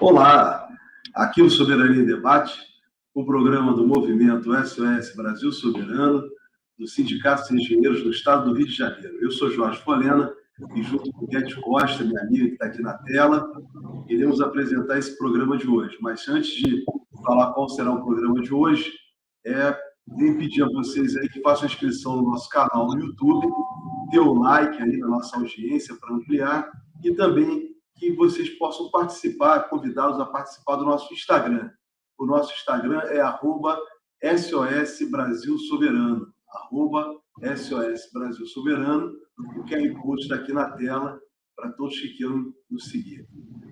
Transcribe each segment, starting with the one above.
Olá, aqui o Soberania em Debate, o programa do movimento SOS Brasil Soberano, do Sindicato dos Engenheiros do Estado do Rio de Janeiro. Eu sou Jorge Folena e junto com Beth Costa, minha amiga que está aqui na tela, iremos apresentar esse programa de hoje. Mas antes de falar qual será o programa de hoje, venho pedir a vocês aí que façam a inscrição no nosso canal no YouTube, dê o like aí na nossa audiência para ampliar e também que vocês possam participar, convidá-los a participar do nosso Instagram. O nosso Instagram é @SOS Brasil Soberano, @SOS Brasil Soberano. O QR Code está aqui na tela para todos que queiram nos seguir.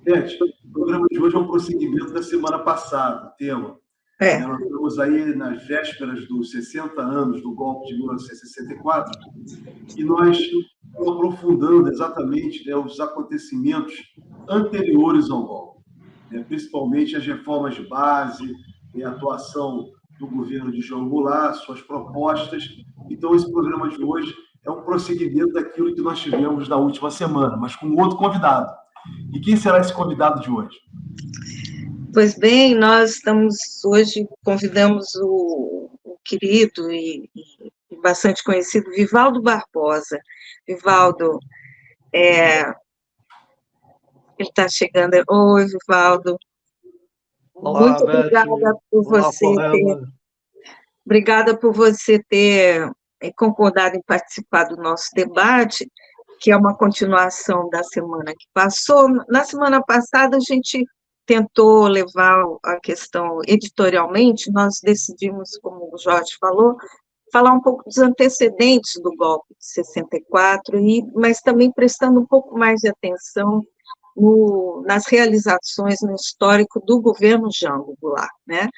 Gente, o programa de hoje é um prosseguimento da semana passada, o tema. Nós estamos aí nas vésperas dos 60 anos do golpe de 1964 e nós estamos aprofundando exatamente os acontecimentos anteriores ao golpe, principalmente as reformas de base, a atuação do governo de João Goulart, suas propostas. Então, esse programa de hoje é um prosseguimento daquilo que nós tivemos na última semana, mas com outro convidado. E quem será esse convidado de hoje? Pois bem, nós convidamos o querido e bastante conhecido Vivaldo Barbosa. Vivaldo, ele está chegando. Oi, Vivaldo. Olá, muito obrigada Beth. Obrigada por você ter concordado em participar do nosso debate, que é uma continuação da semana que passou. Na semana passada, a gente tentou levar a questão editorialmente, nós decidimos, como o Jorge falou, falar um pouco dos antecedentes do golpe de 64, mas também prestando um pouco mais de atenção nas realizações no histórico do governo Jango Goulart, né?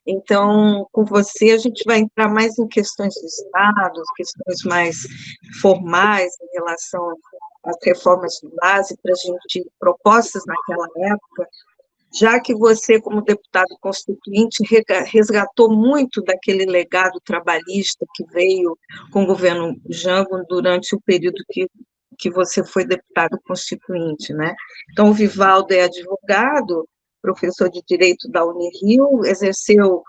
Então, com você, a gente vai entrar mais em questões do Estado, questões mais formais em relação às reformas de base propostas naquela época, já que você, como deputado constituinte, resgatou muito daquele legado trabalhista que veio com o governo Jango durante o período que você foi deputado constituinte, né? Então, o Vivaldo é advogado, professor de Direito da Unirio, exerceu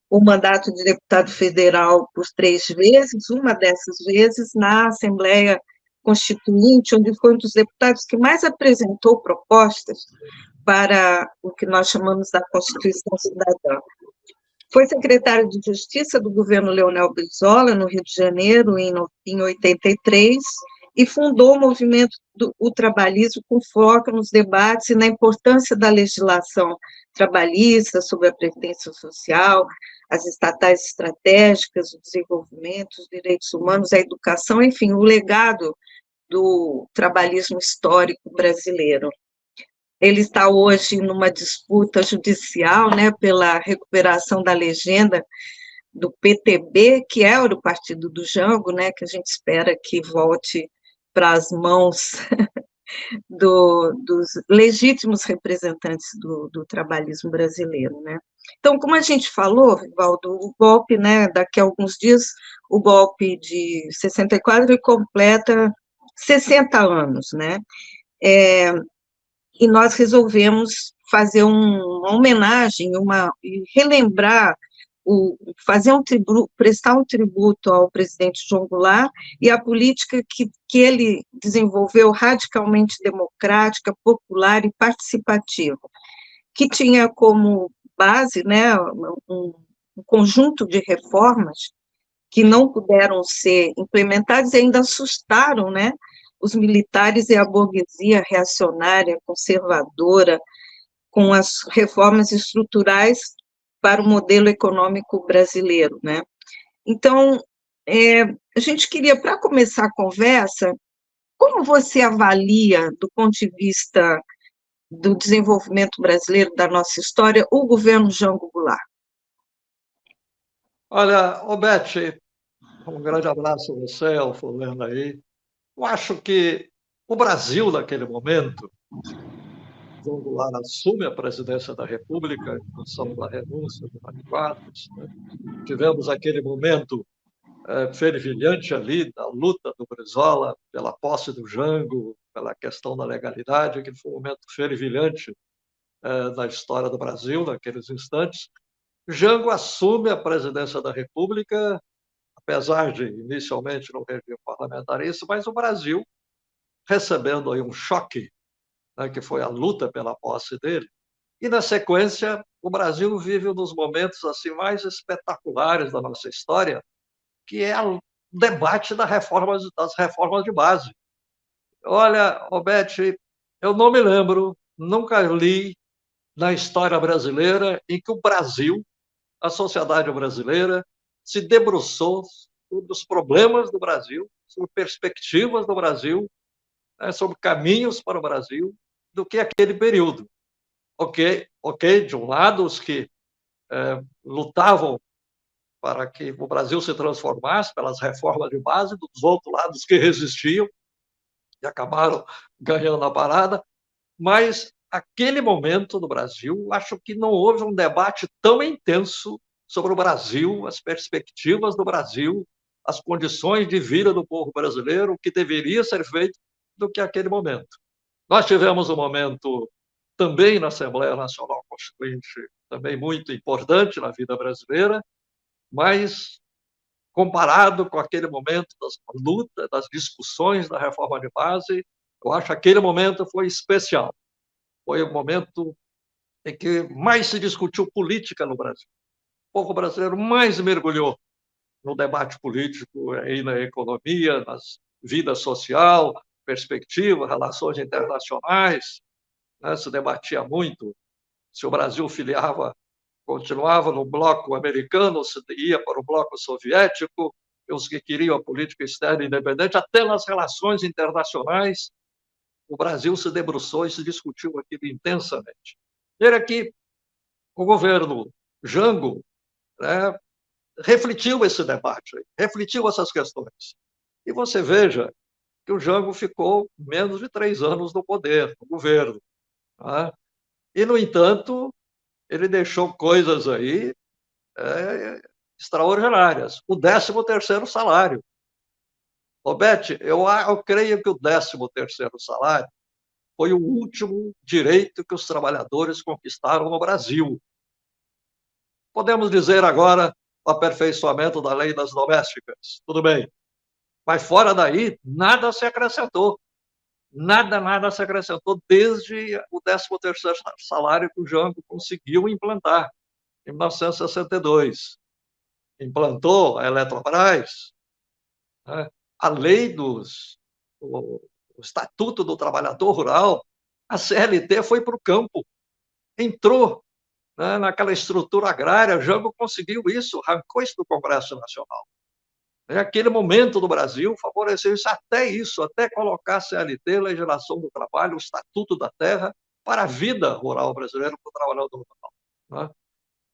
o mandato de deputado federal por 3 vezes, uma dessas vezes na Assembleia Constituinte, onde foi um dos deputados que mais apresentou propostas para o que nós chamamos da Constituição Cidadã. Foi secretário de Justiça do governo Leonel Brizola, no Rio de Janeiro, em 83, e fundou o movimento do trabalhismo com foco nos debates e na importância da legislação trabalhista sobre a previdência social, as estatais estratégicas, o desenvolvimento, os direitos humanos, a educação, enfim, o legado do trabalhismo histórico brasileiro. Ele está hoje numa disputa judicial, né, pela recuperação da legenda do PTB, que era o partido do Jango, né, que a gente espera que volte para as mãos dos legítimos representantes do trabalhismo brasileiro, né. Então, como a gente falou, Vivaldo, o golpe, né, daqui a alguns dias, o golpe de 64 completa 60 anos, né, e nós resolvemos fazer uma homenagem, relembrar, prestar um tributo ao presidente João Goulart e à política que ele desenvolveu radicalmente democrática, popular e participativa, que tinha como base, né, um conjunto de reformas que não puderam ser implementadas e ainda assustaram, né, os militares e a burguesia reacionária, conservadora, com as reformas estruturais para o modelo econômico brasileiro, né? Então, a gente queria, para começar a conversa, como você avalia, do ponto de vista do desenvolvimento brasileiro, da nossa história, o governo Jango Goulart? Olha, Beth, um grande abraço a você, ao Fulano aí. Eu acho que o Brasil, naquele momento, João Goulart assume a presidência da República em função da renúncia do Mário Quadros, né? Tivemos aquele momento fervilhante ali da luta do Brizola pela posse do Jango, pela questão da legalidade, que foi um momento fervilhante da história do Brasil, naqueles instantes. Jango assume a presidência da República, apesar de, inicialmente, no regime parlamentarista, mas o Brasil, recebendo aí um choque, né, que foi a luta pela posse dele, e, na sequência, o Brasil vive um dos momentos assim, mais espetaculares da nossa história, que é o debate das reformas de base. Olha, Roberto, eu não me lembro, nunca li na história brasileira em que o Brasil, a sociedade brasileira, se debruçou sobre os problemas do Brasil, sobre perspectivas do Brasil, né, sobre caminhos para o Brasil, do que aquele período. Ok, de um lado, os que lutavam para que o Brasil se transformasse pelas reformas de base, dos outros lados que resistiam e acabaram ganhando a parada, mas aquele momento no Brasil, acho que não houve um debate tão intenso sobre o Brasil, as perspectivas do Brasil, as condições de vida do povo brasileiro, o que deveria ser feito, do que aquele momento. Nós tivemos um momento também na Assembleia Nacional Constituinte, também muito importante na vida brasileira, mas comparado com aquele momento das lutas, das discussões da reforma de base, eu acho que aquele momento foi especial. Foi o momento em que mais se discutiu política no Brasil. O povo brasileiro mais mergulhou no debate político, aí na economia, na vida social, perspectiva, relações internacionais, né? Se debatia muito se o Brasil continuava no bloco americano, se ia para o bloco soviético, os que queriam a política externa independente, até nas relações internacionais, o Brasil se debruçou e se discutiu aquilo intensamente. Era que o governo Jango, né, refletiu esse debate, refletiu essas questões. E você veja que o Jango ficou menos de 3 anos no poder, no governo. Né? E, no entanto, ele deixou coisas aí extraordinárias. O 13º salário. Roberto, eu creio que o 13º salário foi o último direito que os trabalhadores conquistaram no Brasil. Podemos dizer agora o aperfeiçoamento da lei das domésticas, tudo bem. Mas fora daí, nada se acrescentou. Nada se acrescentou desde o 13º salário que o Jango conseguiu implantar, em 1962. Implantou a Eletrobras, né? A lei o Estatuto do Trabalhador Rural, a CLT foi para o campo, entrou, né, naquela estrutura agrária. Jango conseguiu isso, arrancou isso do Congresso Nacional. Aquele momento do Brasil favoreceu isso, até colocar a CLT, legislação do trabalho, o Estatuto da Terra, para a vida rural brasileira, para o trabalhador rural. Né?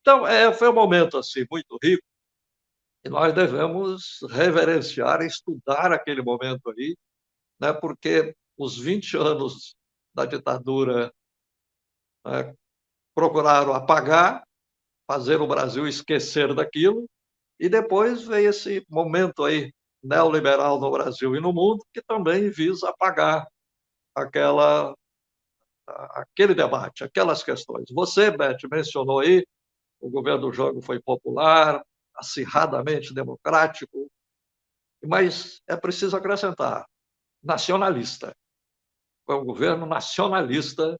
Então, foi um momento assim, muito rico, e nós devemos reverenciar, estudar aquele momento aí, né, porque os 20 anos da ditadura, né, procuraram apagar, fazer o Brasil esquecer daquilo, e depois veio esse momento aí neoliberal no Brasil e no mundo, que também visa apagar aquele debate, aquelas questões. Você, Beth, mencionou aí, o governo do Jango foi popular, acirradamente democrático, mas é preciso acrescentar, nacionalista. Foi um governo nacionalista,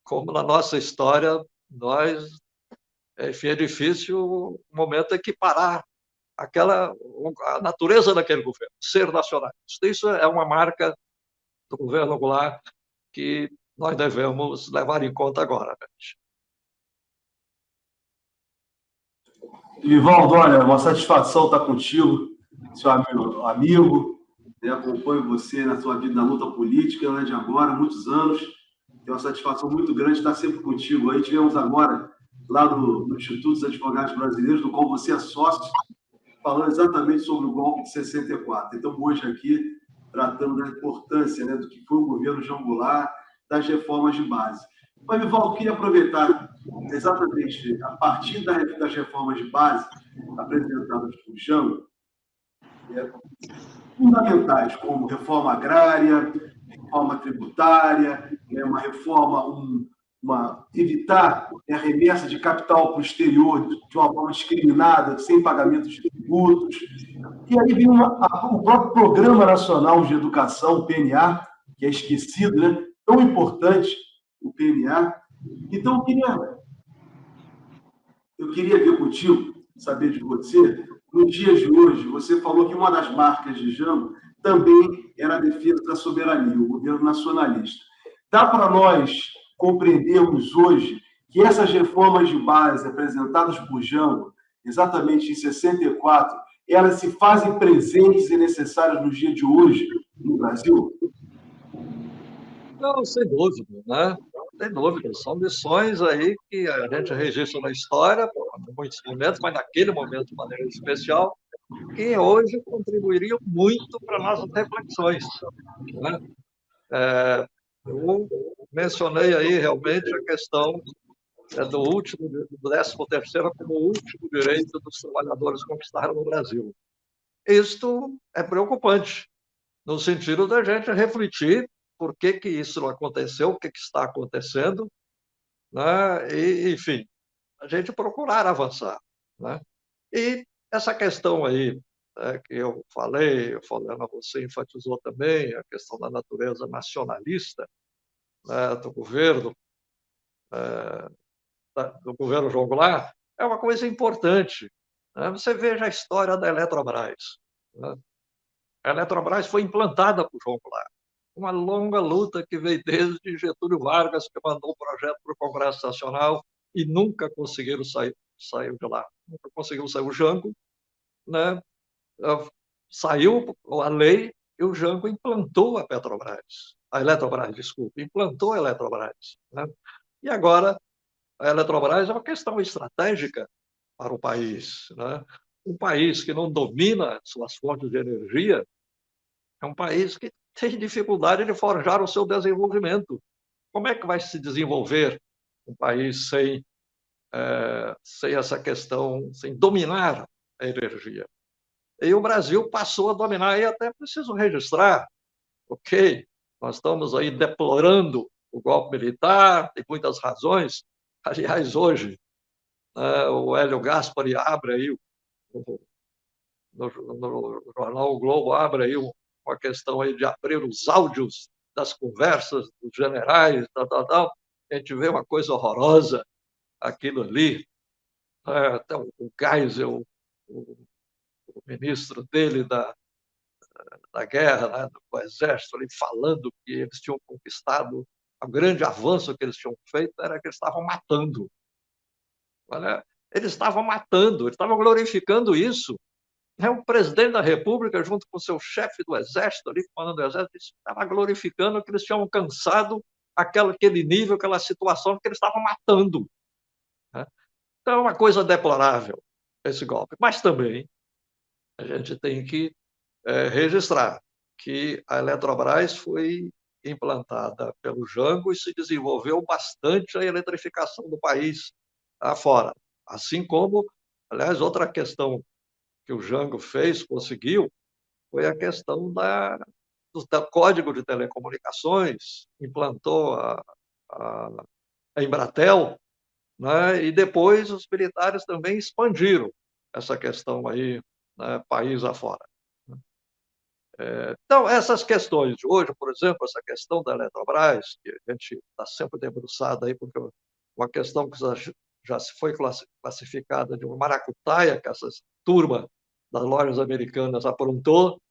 como na nossa história, enfim, é difícil o momento equiparar a natureza daquele governo, ser nacionalista. Isso é uma marca do governo Goulart que nós devemos levar em conta agora. Vivaldo, olha, uma satisfação estar contigo, seu amigo, né? Acompanho você na sua vida na luta política, não é de agora, há muitos anos. É uma satisfação muito grande estar sempre contigo. Aí tivemos agora, lá no Instituto dos Advogados Brasileiros, do qual você é sócio, falando exatamente sobre o golpe de 64. Então, hoje aqui, tratando da importância, né, do que foi o governo João Goulart, das reformas de base. Mas, Vivaldo, queria aproveitar exatamente a partir das reformas de base apresentadas por Jango, fundamentais, como reforma agrária, reforma tributária, uma reforma, evitar a remessa de capital para o exterior de uma forma discriminada, sem pagamento de tributos. E aí vem o próprio Programa Nacional de Educação, o PNA, que é esquecido, né? Tão importante o PNA. Então, eu queria ver contigo, saber de você, no dia de hoje, você falou que uma das marcas de Jango também era a defesa da soberania, o governo nacionalista. Dá para nós compreendermos hoje que essas reformas de base apresentadas por Jango, exatamente em 64, elas se fazem presentes e necessárias no dia de hoje no Brasil? Não, sem dúvida, né? Sem dúvida. São lições aí que a gente registra na história, em muitos momentos, mas naquele momento de maneira especial, que hoje contribuiriam muito para nossas reflexões, né? Eu mencionei aí realmente a questão do 13º como o último direito dos trabalhadores conquistaram no Brasil. Isto é preocupante, no sentido da gente refletir por que isso não aconteceu, o que está acontecendo, né? E, enfim, a gente procurar avançar, né? E essa questão aí, que eu falei, você enfatizou também, a questão da natureza nacionalista, né, do governo João Goulart, é uma coisa importante, né? Você veja a história da Eletrobras, né? A Eletrobras foi implantada por João Goulart. Uma longa luta que veio desde Getúlio Vargas, que mandou o projeto para o Congresso Nacional e nunca conseguiram sair de lá. Nunca conseguiu sair o Jango, né? Saiu a lei e o Jango implantou a Eletrobras, desculpe, implantou a Eletrobras, né? E agora a Eletrobras é uma questão estratégica para o país, né? Um país que não domina suas fontes de energia é um país que tem dificuldade de forjar o seu desenvolvimento. Como é que vai se desenvolver um país sem essa questão, sem dominar a energia? E o Brasil passou a dominar, e até preciso registrar, ok, nós estamos aí deplorando o golpe militar, tem muitas razões. Aliás, hoje, o Hélio Gaspari abre aí, no jornal O Globo, abre aí uma questão aí de abrir os áudios das conversas dos generais, tal. A gente vê uma coisa horrorosa, aquilo ali. Até o Geisel, o ministro dele da guerra, né, do exército, ali, falando que eles tinham conquistado, o grande avanço que eles tinham feito era que eles estavam matando. Olha, eles estavam glorificando isso. O presidente da República, junto com o seu chefe do Exército, ali, comandando o Exército, estava glorificando que eles tinham alcançado aquele nível, aquela situação que eles estavam matando, né? Então, é uma coisa deplorável esse golpe. Mas também a gente tem que registrar que a Eletrobras foi implantada pelo Jango e se desenvolveu bastante a eletrificação do país afora. Assim como, aliás, outra questão que o Jango conseguiu, foi a questão do Código de Telecomunicações, implantou a Embratel, né? E depois os militares também expandiram essa questão aí, né, país afora. Então, essas questões de hoje, por exemplo, essa questão da Eletrobras, que a gente está sempre debruçado aí, porque é uma questão que já foi classificada de uma maracutaia, que essa turma das lojas americanas aprontou,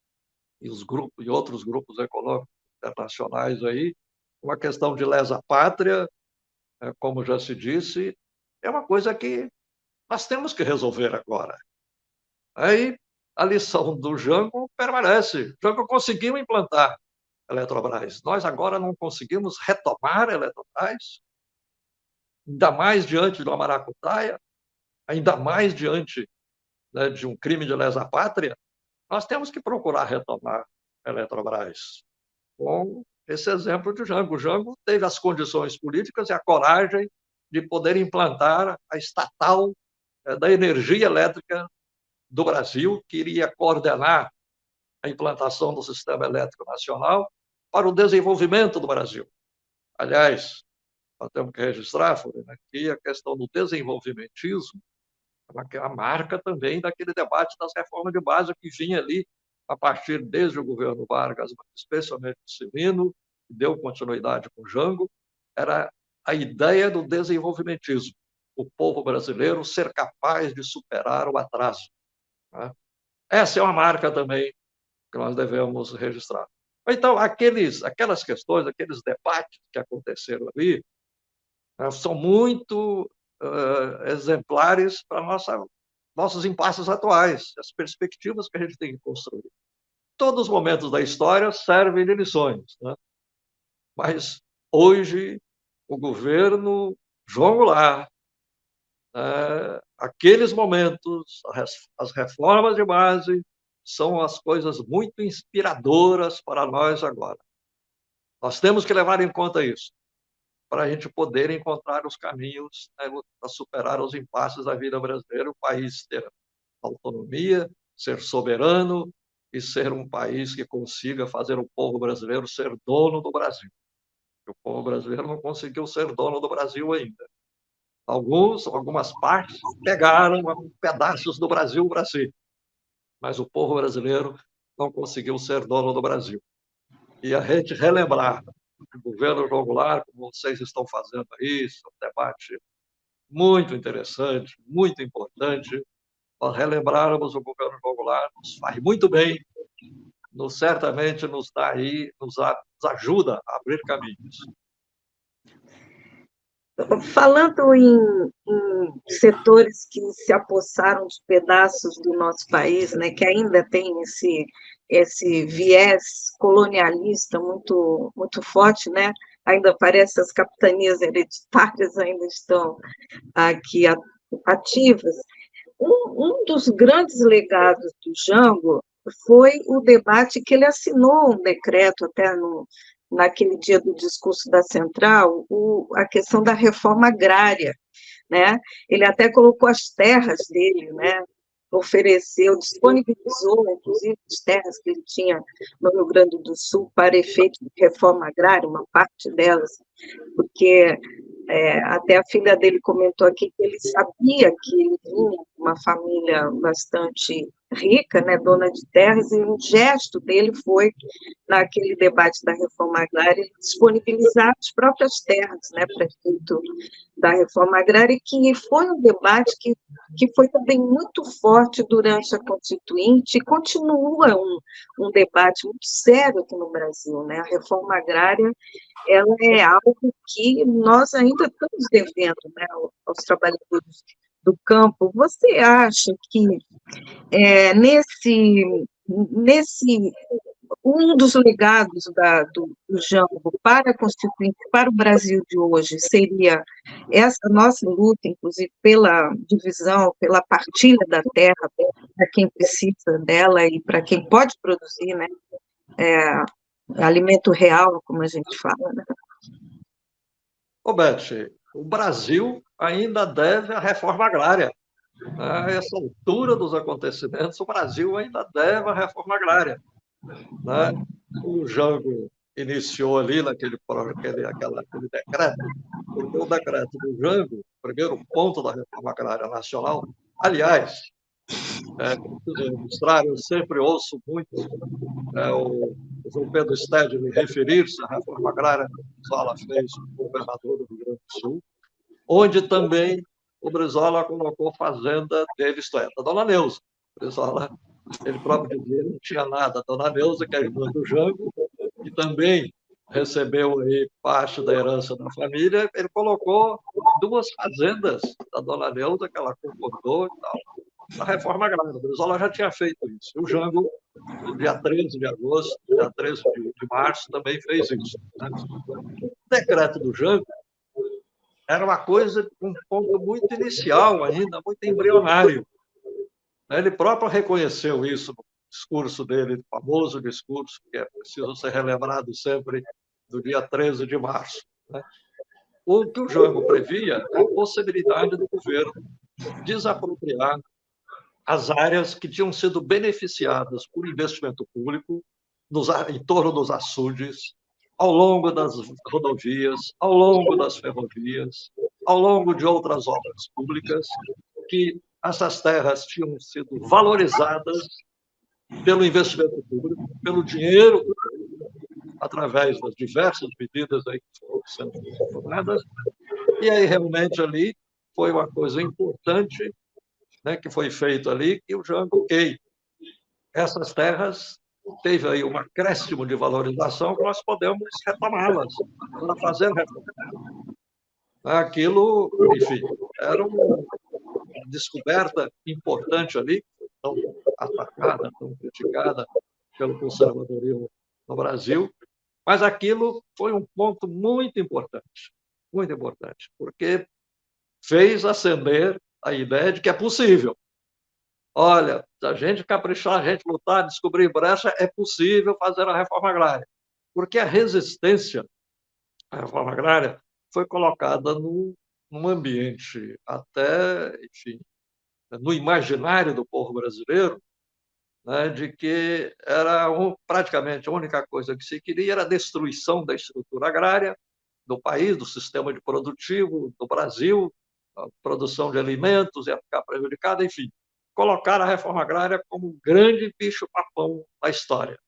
e outros grupos econômicos internacionais aí, uma questão de lesa pátria, como já se disse, é uma coisa que nós temos que resolver agora. Aí a lição do Jango permanece. O Jango conseguiu implantar a Eletrobras. Nós agora não conseguimos retomar a Eletrobras, ainda mais diante de uma maracutaia, ainda mais diante, né, de um crime de lesa pátria. Nós temos que procurar retomar a Eletrobras com esse exemplo de Jango. O Jango teve as condições políticas e a coragem de poder implantar a estatal da energia elétrica do Brasil, que iria coordenar a implantação do sistema elétrico nacional para o desenvolvimento do Brasil. Aliás, nós temos que registrar, Florena, que a questão do desenvolvimentismo é uma marca também daquele debate das reformas de base que vinha ali a partir desde o governo Vargas, especialmente o Cyrino, que deu continuidade com o Jango, era a ideia do desenvolvimentismo, o povo brasileiro ser capaz de superar o atraso. Né? Essa é uma marca também que nós devemos registrar. Então, aquelas questões, aqueles debates que aconteceram ali, são muito exemplares para nossos impasses atuais, as perspectivas que a gente tem que construir. Todos os momentos da história servem de lições, né? Mas hoje o governo João Goulart, aqueles momentos, as reformas de base, são as coisas muito inspiradoras para nós agora. Nós temos que levar em conta isso, para a gente poder encontrar os caminhos, né, para superar os impasses da vida brasileira, o país ter autonomia, ser soberano e ser um país que consiga fazer o povo brasileiro ser dono do Brasil. O povo brasileiro não conseguiu ser dono do Brasil ainda. Algumas partes pegaram pedaços do Brasil para si, mas o povo brasileiro não conseguiu ser dono do Brasil. E a gente relembrar o governo João Goulart, como vocês estão fazendo aí, isso é um debate muito interessante, muito importante. Nós relembrarmos o governo João Goulart, nos faz muito bem, certamente nos dá aí, nos ajuda a abrir caminhos. Falando em setores que se apossaram de pedaços do nosso país, né, que ainda tem esse viés colonialista muito, muito forte, né? Ainda parece as capitanias hereditárias ainda estão aqui ativas. Um dos grandes legados do Jango foi o debate que ele assinou um decreto até naquele dia do discurso da Central, a questão da reforma agrária, né? Ele até colocou as terras dele, né? Ofereceu, disponibilizou, inclusive, as terras que ele tinha no Rio Grande do Sul para efeito de reforma agrária, uma parte delas, porque até a filha dele comentou aqui que ele sabia que ele vinha de uma família bastante rica, né, dona de terras, e um gesto dele foi, naquele debate da reforma agrária, disponibilizar as próprias terras, né, para efeito da reforma agrária, e que foi um debate que foi também muito forte durante a Constituinte, e continua um debate muito sério aqui no Brasil, né, a reforma agrária, ela é algo que nós ainda estamos devendo, né, aos trabalhadores do campo. Você acha que um dos legados do Jango para a Constituinte, para o Brasil de hoje, seria essa nossa luta, inclusive, pela divisão, pela partilha da terra para quem precisa dela e para quem pode produzir, né, alimento real, como a gente fala, né? Beth, o Brasil ainda deve a reforma agrária. A essa altura dos acontecimentos, o Brasil ainda deve a reforma agrária. Né? O Jango iniciou ali naquele decreto, porque o decreto do Jango, o primeiro ponto da reforma agrária nacional, aliás, registrar, eu sempre ouço muito o João Pedro Stedley referir-se à reforma agrária que o Brizola fez com o governador do Rio Grande do Sul, onde também o Brizola colocou fazenda dele, isto é, da Dona Neuza. O Brizola, ele próprio dizia, não tinha nada. A Dona Neuza, que é a irmã do Jango, que também recebeu aí parte da herança da família, ele colocou 2 fazendas da Dona Neuza, que ela concordou e tal, na reforma agrária. O Brizola já tinha feito isso. E o Jango, no dia 13 de agosto, dia 13 de março, também fez isso. Né? O decreto do Jango era uma coisa, um ponto muito inicial ainda, muito embrionário. Ele próprio reconheceu isso no discurso dele, famoso discurso, que é preciso ser relembrado sempre, do dia 13 de março. O que o Jango previa é a possibilidade do governo desapropriar as áreas que tinham sido beneficiadas por investimento público em torno dos açudes, ao longo das rodovias, ao longo das ferrovias, ao longo de outras obras públicas, que essas terras tinham sido valorizadas pelo investimento público, pelo dinheiro público, através das diversas medidas aí que foram sendo tomadas. E aí, realmente, ali foi uma coisa importante, né, que foi feito ali, que o Jango, ok, essas terras teve aí um acréscimo de valorização que nós podemos retomá-las, para fazer reforma. Aquilo, enfim, era uma descoberta importante ali, tão atacada, tão criticada pelo conservadorismo no Brasil, mas aquilo foi um ponto muito importante, porque fez acender a ideia de que é possível. Olha, se a gente caprichar, a gente lutar, descobrir brecha, é possível fazer a reforma agrária. Porque a resistência à reforma agrária foi colocada num ambiente até, enfim, no imaginário do povo brasileiro, né, de que era praticamente a única coisa que se queria era a destruição da estrutura agrária do país, do sistema de produtivo do Brasil, a produção de alimentos ia ficar prejudicada, enfim. Colocar a reforma agrária como um grande bicho-papão da história.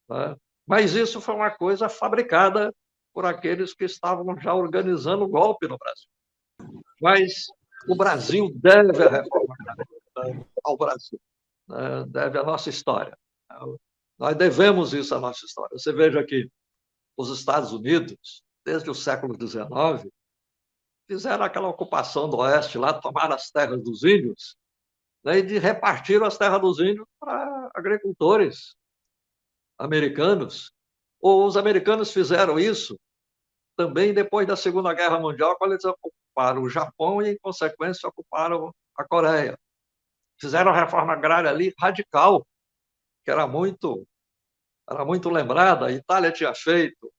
Né? Mas isso foi uma coisa fabricada por aqueles que estavam já organizando o golpe no Brasil. Mas o Brasil deve a reforma agrária ao Brasil, né? Deve a nossa história. Nós devemos isso à nossa história. Você veja que os Estados Unidos, desde o século XIX, fizeram aquela ocupação do Oeste lá, tomaram as terras dos índios, né, e repartiram as terras dos índios para agricultores americanos. Os americanos fizeram isso também depois da Segunda Guerra Mundial, quando eles ocuparam o Japão e, em consequência, ocuparam a Coreia. Fizeram a reforma agrária ali radical, que era muito lembrada, a Itália tinha feito,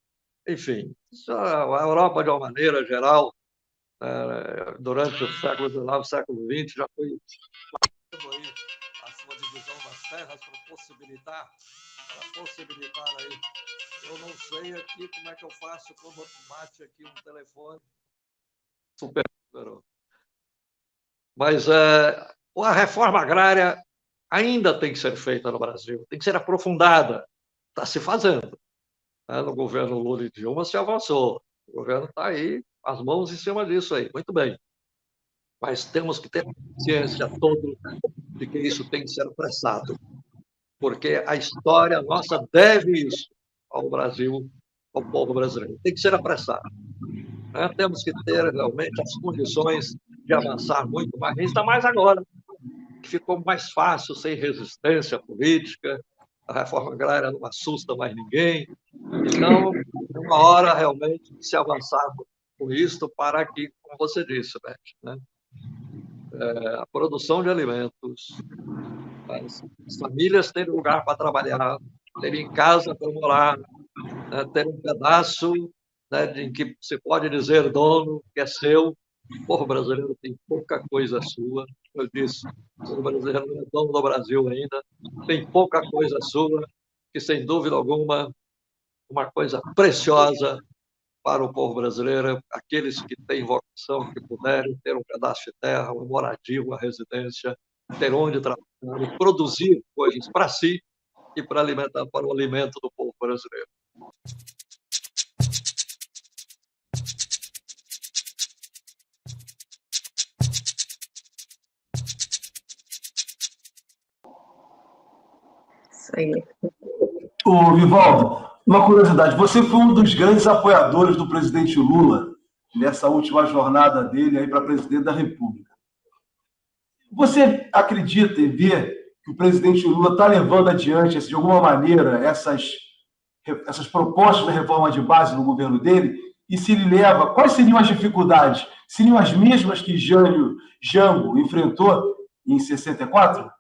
enfim, a Europa, de uma maneira geral, durante o século XIX, século XX, já foi aí a sua divisão das terras para possibilitar aí. Eu não sei aqui como é que eu faço quando bate aqui um telefone. Super. Mas a reforma agrária ainda tem que ser feita no Brasil, tem que ser aprofundada. Está se fazendo. No governo Lula e Dilma se avançou. O governo está aí, as mãos em cima disso aí. Muito bem. Mas temos que ter consciência toda de que isso tem que ser apressado, porque a história nossa deve isso ao Brasil, ao povo brasileiro. Tem que ser apressado. Temos que ter realmente as condições de avançar muito mais, ainda mais agora, que ficou mais fácil, sem resistência política, a reforma agrária não assusta mais ninguém. Então, é uma hora realmente de se avançar com isso para que, como você disse, Beth, né? A produção de alimentos, as famílias terem lugar para trabalhar, terem casa para morar, né, ter um pedaço, né, em que você pode dizer dono, que é seu. O povo brasileiro tem pouca coisa sua. Eu disse, o povo brasileiro não é dono do Brasil ainda, tem pouca coisa sua, que, sem dúvida alguma, uma coisa preciosa para o povo brasileiro, aqueles que têm vocação, que puderem ter um pedaço de terra, uma moradia, uma residência, ter onde trabalhar e produzir coisas para si e para alimentar, para o alimento do povo brasileiro. Isso aí. Ô, Vivaldo, uma curiosidade, você foi um dos grandes apoiadores do presidente Lula nessa última jornada dele aí para presidente da República. Você acredita e vê que o presidente Lula está levando adiante, de alguma maneira, essas propostas da reforma de base no governo dele? E se ele leva, quais seriam as dificuldades? Seriam as mesmas que Jango enfrentou em 64?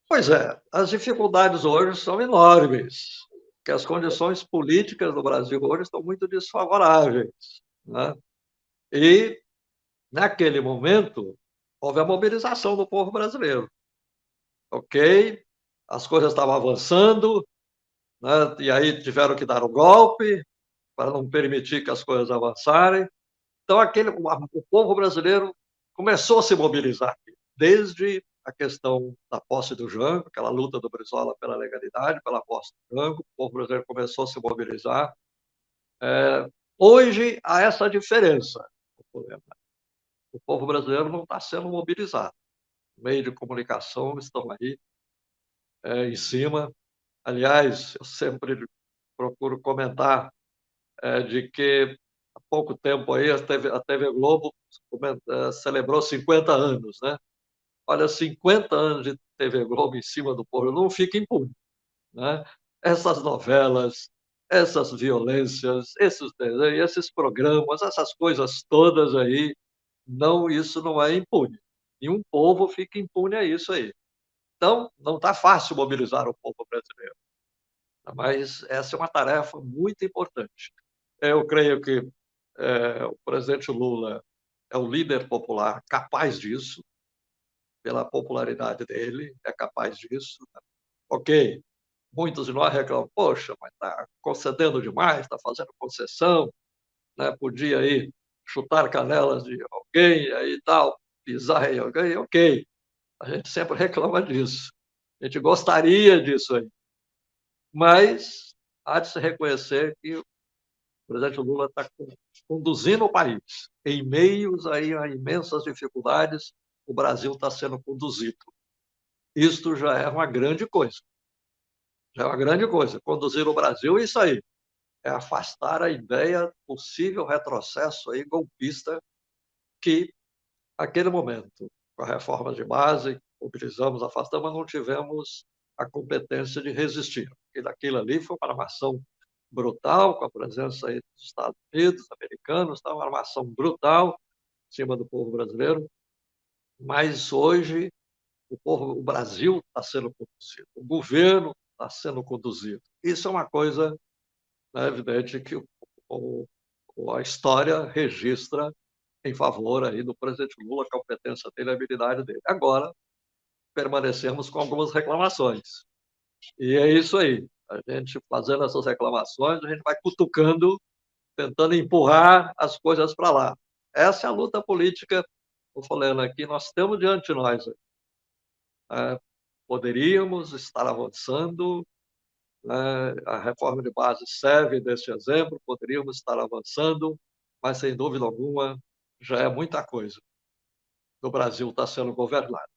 Pois é, as dificuldades hoje são enormes, porque as condições políticas do Brasil hoje estão muito desfavoráveis, né? E, naquele momento, houve a mobilização do povo brasileiro. Ok, as coisas estavam avançando, né? E aí tiveram que dar o golpe para não permitir que as coisas avançarem. Então, o povo brasileiro começou a se mobilizar, desde a questão da posse do Jango, aquela luta do Brizola pela legalidade, pela posse do Jango, o povo brasileiro começou a se mobilizar. Hoje, há essa diferença. O povo brasileiro não está sendo mobilizado. Os meios de comunicação estão aí em cima. Aliás, eu sempre procuro comentar de que há pouco tempo aí a TV Globo celebrou 50 anos, né? Olha, 50 anos de TV Globo em cima do povo não fica impune, né? Essas novelas, essas violências, esses programas, essas coisas todas aí, não, isso não é impune. Nenhum povo fica impune a isso aí. Então, não está fácil mobilizar o povo brasileiro, mas essa é uma tarefa muito importante. Eu creio que o presidente Lula é o líder popular capaz disso, pela popularidade dele, é capaz disso. Ok, muitos de nós reclamam, poxa, mas está concedendo demais, está fazendo concessão, né? Podia aí chutar canelas de alguém aí tal, pisar em alguém, ok. A gente sempre reclama disso. A gente gostaria disso aí. Mas há de se reconhecer que o presidente Lula está conduzindo o país. Em meios aí a imensas dificuldades, o Brasil está sendo conduzido. Isto já é uma grande coisa. Já é uma grande coisa. Conduzir o Brasil é isso aí. É afastar a ideia possível retrocesso aí golpista que, naquele momento, com a reforma de base, mobilizamos, afastamos, mas não tivemos a competência de resistir. Porque aquilo ali foi uma armação brutal, com a presença aí dos Estados Unidos, americanos, uma armação brutal em cima do povo brasileiro. Mas hoje o Brasil está sendo conduzido, o governo está sendo conduzido. Isso é uma coisa, né, evidente que a história registra em favor aí do presidente Lula, a competência dele, a habilidade dele. Agora, permanecemos com algumas reclamações. E é isso aí. A gente fazendo essas reclamações, a gente vai cutucando, tentando empurrar as coisas para lá. Essa é a luta política, estou falando aqui, nós temos diante de nós. Poderíamos estar avançando, né? A reforma de base serve desse exemplo, poderíamos estar avançando, mas, sem dúvida alguma, já é muita coisa. O Brasil está sendo governado.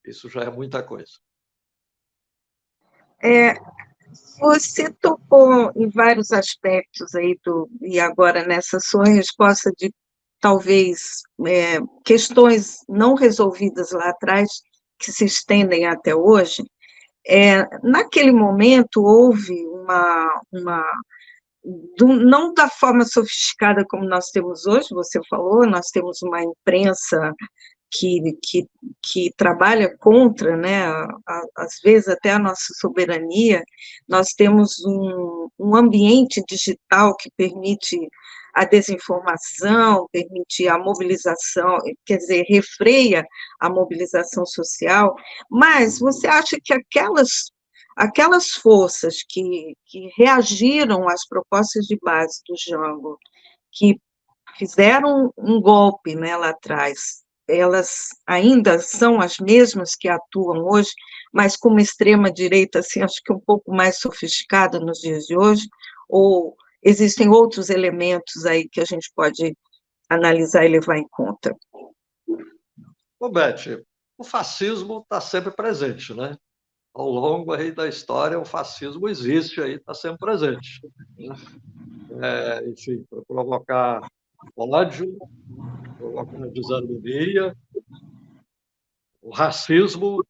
Isso já é muita coisa. Você tocou em vários aspectos aí e agora nessa sua resposta de talvez questões não resolvidas lá atrás que se estendem até hoje. Naquele momento houve não da forma sofisticada como nós temos hoje, você falou, nós temos uma imprensa que trabalha contra, né, às vezes até a nossa soberania. Nós temos um ambiente digital que permite a desinformação, permite a mobilização, quer dizer, refreia a mobilização social, mas você acha que aquelas forças que reagiram às propostas de base do Jango, que fizeram um golpe, né, lá atrás, elas ainda são as mesmas que atuam hoje, mas com uma extrema-direita, assim, acho que um pouco mais sofisticada nos dias de hoje, ou existem outros elementos aí que a gente pode analisar e levar em conta? Ô, Beth, o fascismo está sempre presente, né? Ao longo aí da história, o fascismo existe aí, está sempre presente. Né? Enfim, para provocar ódio, provocar desarmonia. O racismo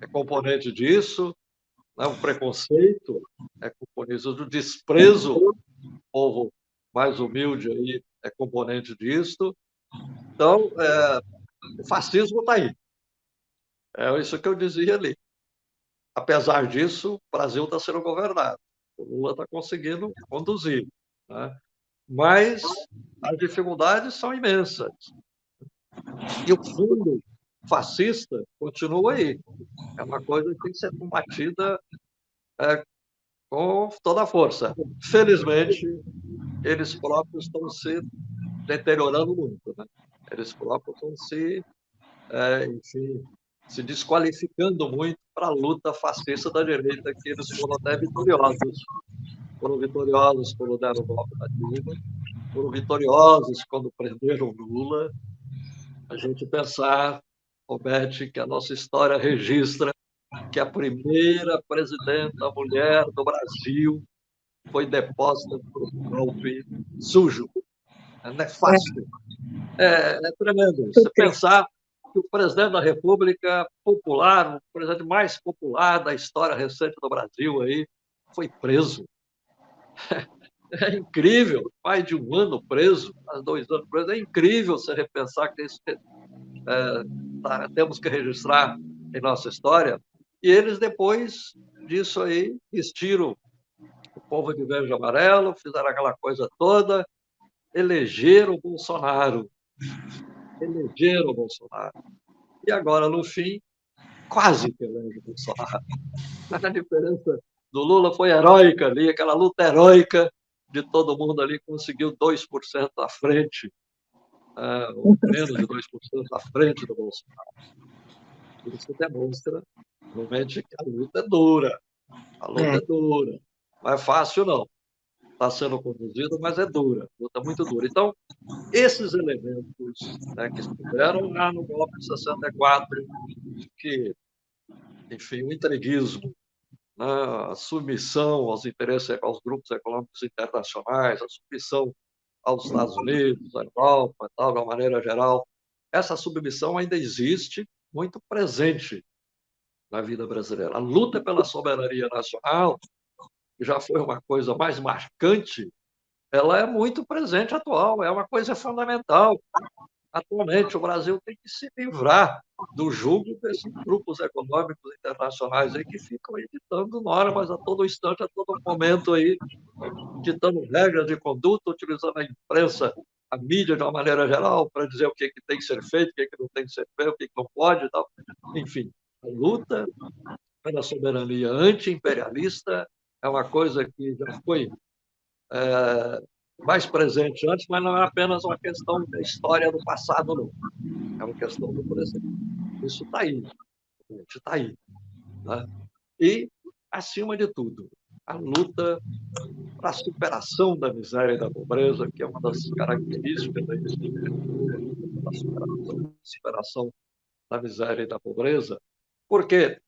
é componente disso, né? O preconceito é componente do desprezo, o povo mais humilde aí é componente disso. Então, o fascismo está aí. É isso que eu dizia ali. Apesar disso, o Brasil está sendo governado. O Lula está conseguindo conduzir, né? Mas as dificuldades são imensas. E o fundo fascista continua aí. É uma coisa que tem que ser combatida com toda a força. Felizmente, eles próprios estão se deteriorando muito, né? Eles próprios estão enfim, se desqualificando muito para a luta fascista da direita, que eles foram até vitoriosos. Foram vitoriosos quando deram o golpe da Dilma, foram vitoriosos quando prenderam Lula. A gente pensar, Roberto, que a nossa história registra que a primeira presidenta mulher do Brasil foi deposta por um golpe sujo, nefasto. É tremendo. Você pensar que o presidente da República popular, o presidente mais popular da história recente do Brasil, aí, foi preso. É incrível, mais de um ano preso, mais 2 anos preso. É incrível você repensar que isso temos que registrar em nossa história. E eles, depois disso aí, vestiram o povo de verde e amarelo, fizeram aquela coisa toda, elegeram o Bolsonaro. Elegeram o Bolsonaro. E agora, no fim, quase que elege o Bolsonaro. Mas a diferença do Lula foi heróica ali, aquela luta heróica de todo mundo ali, conseguiu 2% à frente, ou menos de 2% à frente do Bolsonaro. Isso demonstra, realmente, que a luta é dura. A luta é dura. Não é fácil, não. Está sendo conduzido, mas é dura. A luta é muito dura. Então, esses elementos, né, que estiveram lá no golpe de 64, que, enfim, o entreguismo, né, a submissão aos interesses, aos grupos econômicos internacionais, a submissão aos Estados Unidos, à Europa, tal, de uma maneira geral, essa submissão ainda existe, muito presente na vida brasileira. A luta pela soberania nacional, que já foi uma coisa mais marcante, ela é muito presente atual, é uma coisa fundamental. Atualmente, o Brasil tem que se livrar do jugo desses grupos econômicos internacionais aí que ficam editando normas a todo instante, a todo momento, aí, ditando regras de conduta, utilizando a imprensa, a mídia de uma maneira geral, para dizer o que tem que ser feito, o que não tem que ser feito, o que não pode e tal. Enfim, a luta pela soberania anti-imperialista é uma coisa que já foi mais presente antes, mas não é apenas uma questão da história do passado, não. É uma questão do presente. Isso está aí. Está aí. Né? E, acima de tudo, a luta para a superação da miséria e da pobreza, que é uma das características da superação da miséria e da pobreza, porque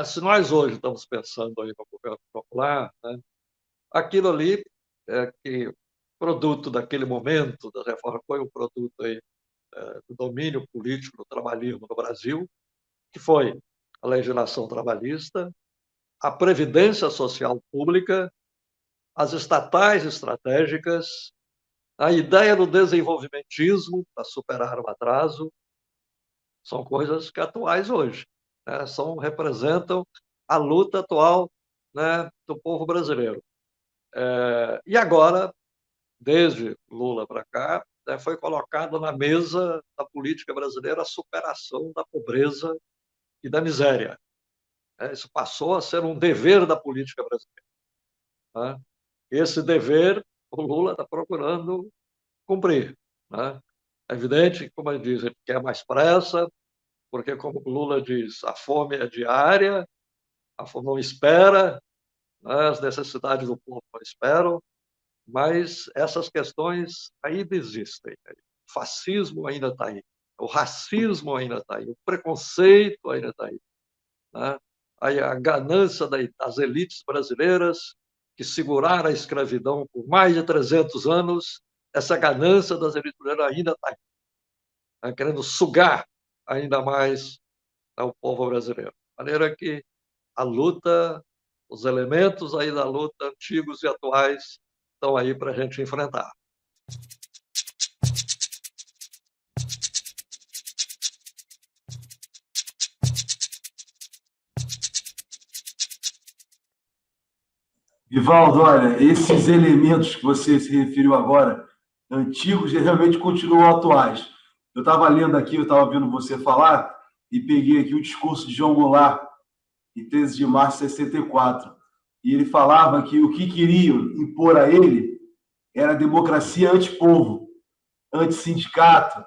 se nós hoje estamos pensando aí no governo popular, né, aquilo ali que produto daquele momento da reforma foi um produto aí, do domínio político do trabalhismo no Brasil, que foi a legislação trabalhista, a previdência social pública, as estatais estratégicas, a ideia do desenvolvimentismo para superar o atraso, são coisas que atuais hoje, né? Representam a luta atual, né, do povo brasileiro. E agora, desde Lula para cá, né, foi colocado na mesa da política brasileira a superação da pobreza e da miséria. Isso passou a ser um dever da política brasileira. Né? Esse dever o Lula está procurando cumprir. Né? É evidente, como ele diz, ele quer mais pressa, porque, como o Lula diz, a fome é diária, a fome não espera, né? As necessidades do povo não esperam, mas essas questões ainda existem. O fascismo ainda está aí, o racismo ainda está aí, o preconceito ainda está aí. Né? A ganância das elites brasileiras que seguraram a escravidão por mais de 300 anos, essa ganância das elites brasileiras ainda está aí, né? Querendo sugar ainda mais, né, o povo brasileiro. De maneira que a luta, os elementos aí da luta, antigos e atuais, estão aí para a gente enfrentar. Vivaldo, olha, esses elementos que você se referiu agora, antigos, realmente continuam atuais. Eu estava lendo aqui, eu estava vendo você falar, e peguei aqui o discurso de João Goulart, em 13 de março de 64. e ele falava que o que queriam impor a ele era democracia anti-povo, anti-sindicato.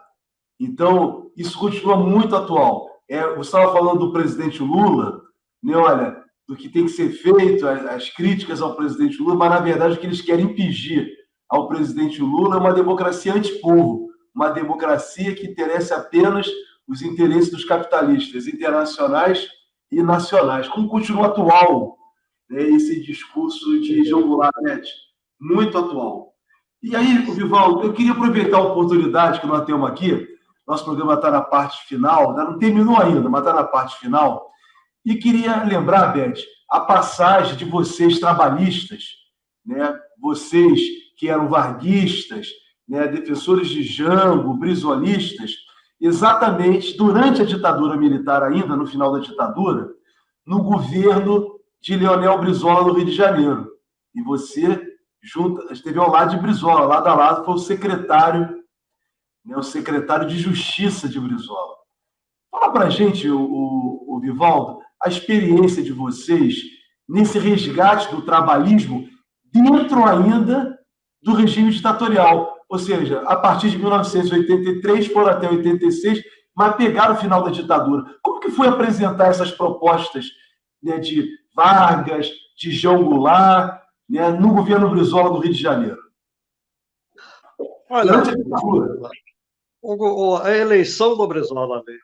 Então, isso continua muito atual. Você estava falando do presidente Lula, né, olha, do que tem que ser feito, as críticas ao presidente Lula, mas, na verdade, o que eles querem impingir ao presidente Lula é uma democracia anti-povo, uma democracia que interessa apenas os interesses dos capitalistas internacionais e nacionais. Como continua atual, né, esse discurso de João Goulart, muito atual. E aí, Vivaldo, eu queria aproveitar a oportunidade que nós temos aqui. Nosso programa está na parte final, não terminou ainda, mas está na parte final. E queria lembrar, Beth, a passagem de vocês trabalhistas, né? Vocês que eram varguistas, né? Defensores de Jango, brizolistas, exatamente durante a ditadura militar ainda, no final da ditadura, no governo de Leonel Brizola, no Rio de Janeiro. E você esteve ao lado de Brizola, lado a lado, foi o secretário de Justiça de Brizola. Fala para a gente, o Vivaldo, a experiência de vocês nesse resgate do trabalhismo dentro ainda do regime ditatorial. Ou seja, a partir de 1983 foram até 86, mas pegaram o final da ditadura. Como que foi apresentar essas propostas, né, de Vargas, de João Goulart, né, no governo Brizola do Rio de Janeiro? Olha, a eleição do Brizola ali,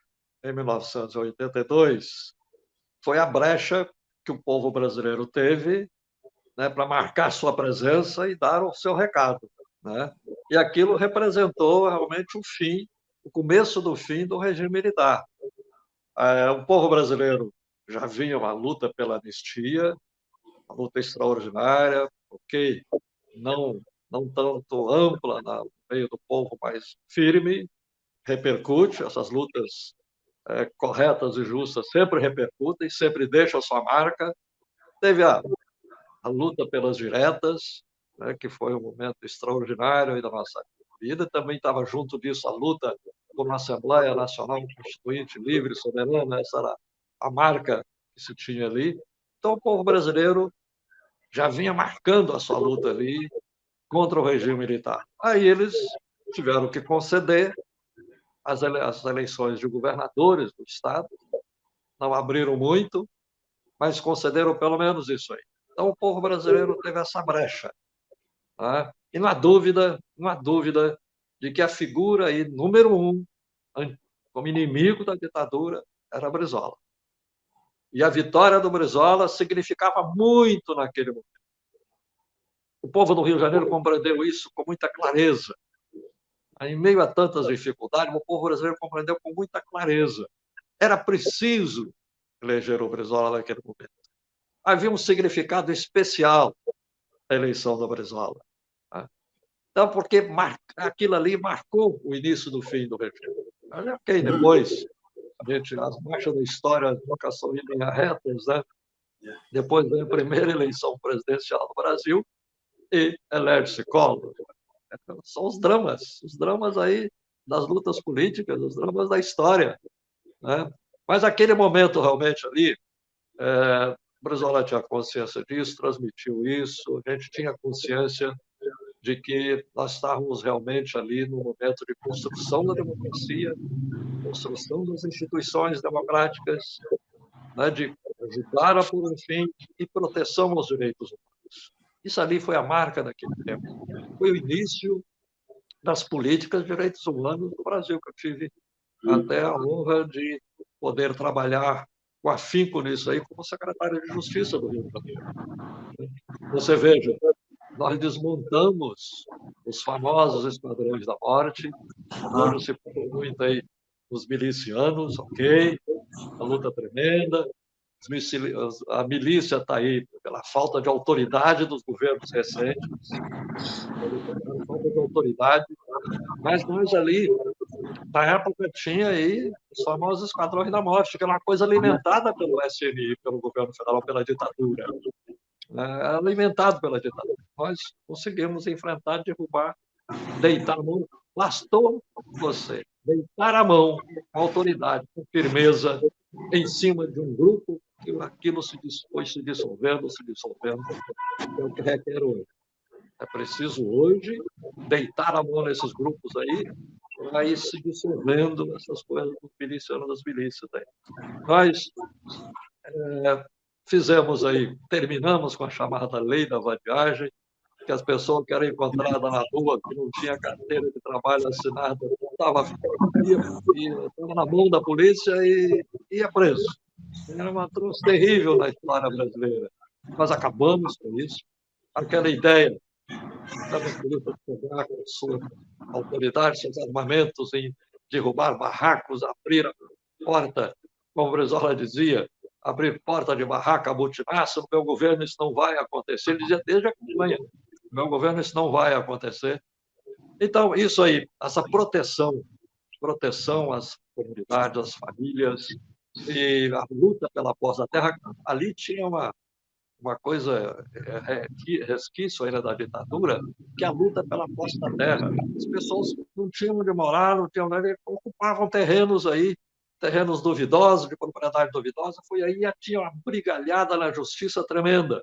em 1982, foi a brecha que o povo brasileiro teve, né, para marcar sua presença e dar o seu recado, né? E aquilo representou realmente o começo do fim do regime militar. O povo brasileiro já vinha uma luta pela anistia, uma luta extraordinária, ok, não tanto ampla no meio do povo, mas firme, repercute. Essas lutas corretas e justas sempre repercutem, sempre deixam a sua marca. Teve a luta pelas diretas, né, que foi um momento extraordinário da nossa vida. Também estava junto disso a luta por uma Assembleia Nacional Constituinte, livre, soberana. Essa era a marca que se tinha ali. Então, o povo brasileiro já vinha marcando a sua luta ali contra o regime militar. Aí eles tiveram que conceder as eleições de governadores do Estado, não abriram muito, mas concederam pelo menos isso aí. Então, o povo brasileiro teve essa brecha, né? E não há dúvida de que a figura aí, número 1, como inimigo da ditadura, era Brizola. E a vitória do Brizola significava muito naquele momento. O povo do Rio de Janeiro compreendeu isso com muita clareza. Em meio a tantas dificuldades, o povo brasileiro compreendeu com muita clareza. Era preciso eleger o Brizola naquele momento. Havia um significado especial a eleição do Brizola. Então, porque aquilo ali marcou o início do fim do regime. Ok, depois, as marchas da história nunca são em linha retas, né? Depois veio a primeira eleição presidencial no Brasil e elege-se Collor. São os dramas aí das lutas políticas, os dramas da história, né? Mas aquele momento realmente ali, Brizola tinha consciência disso, transmitiu isso, a gente tinha consciência de que nós estávamos realmente ali no momento de construção da democracia, construção das instituições democráticas, né, de ajudar a pôr um fim e proteção aos direitos humanos. Isso ali foi a marca daquele tempo. Foi o início das políticas de direitos humanos do Brasil, que eu tive até a honra de poder trabalhar com afinco nisso aí como secretário de Justiça do Rio de Janeiro. Você veja, nós desmontamos os famosos esquadrões da morte, hoje se fala muito aí os milicianos, ok, a luta tremenda, a milícia está aí pela falta de autoridade dos governos recentes, pela falta de autoridade, mas nós ali, na época, tinha aí os famosos esquadrões da morte, que era uma coisa alimentada pelo SNI, pelo governo federal, pela ditadura. Alimentado pela ditadura. Nós conseguimos enfrentar, derrubar, deitar a mão. Bastou você deitar a mão com autoridade, com firmeza, em cima de um grupo aquilo foi se dissolvendo, é o que requer hoje. É preciso hoje deitar a mão nesses grupos para ir se dissolvendo essas coisas dos milicianos, das milícias aí. Nós terminamos com a chamada lei da vadiagem, que as pessoas que eram encontradas na rua, que não tinha carteira de trabalho assinada, estava na mão da polícia e ia preso. Era uma trouxa terrível na história brasileira. Nós acabamos com isso. Aquela ideia da polícia pegar com sua autoridade, seus armamentos, em derrubar barracos, abrir a porta, como o Brizola dizia, abrir porta de barraca, abutinaço, no meu governo isso não vai acontecer. Ele dizia desde a campanha, no meu governo isso não vai acontecer. Então, isso aí, essa proteção às comunidades, às famílias, e a luta pela posse da terra, ali tinha uma coisa, resquício ainda da ditadura, que é a luta pela posse da terra. As pessoas não tinham onde morar, não tinham onde, ocupavam terrenos duvidosos, de propriedade duvidosa, foi aí e tinha uma brigalhada na justiça tremenda.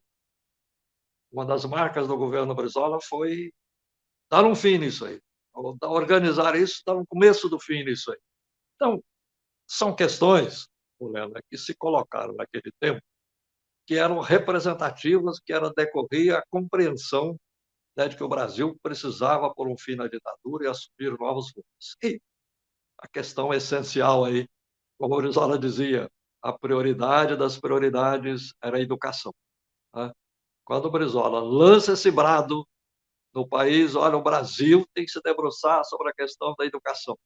Uma das marcas do governo Brizola foi dar um fim nisso aí, organizar isso, dar um começo do fim nisso aí. Então, são questões, Helena, que se colocaram naquele tempo, que eram representativas, que decorria a compreensão, né, de que o Brasil precisava pôr um fim na ditadura e assumir novos rumos. E a questão essencial aí, como o Brizola dizia, a prioridade das prioridades era a educação. Né? Quando o Brizola lança esse brado no país, olha, o Brasil tem que se debruçar sobre a questão da educação.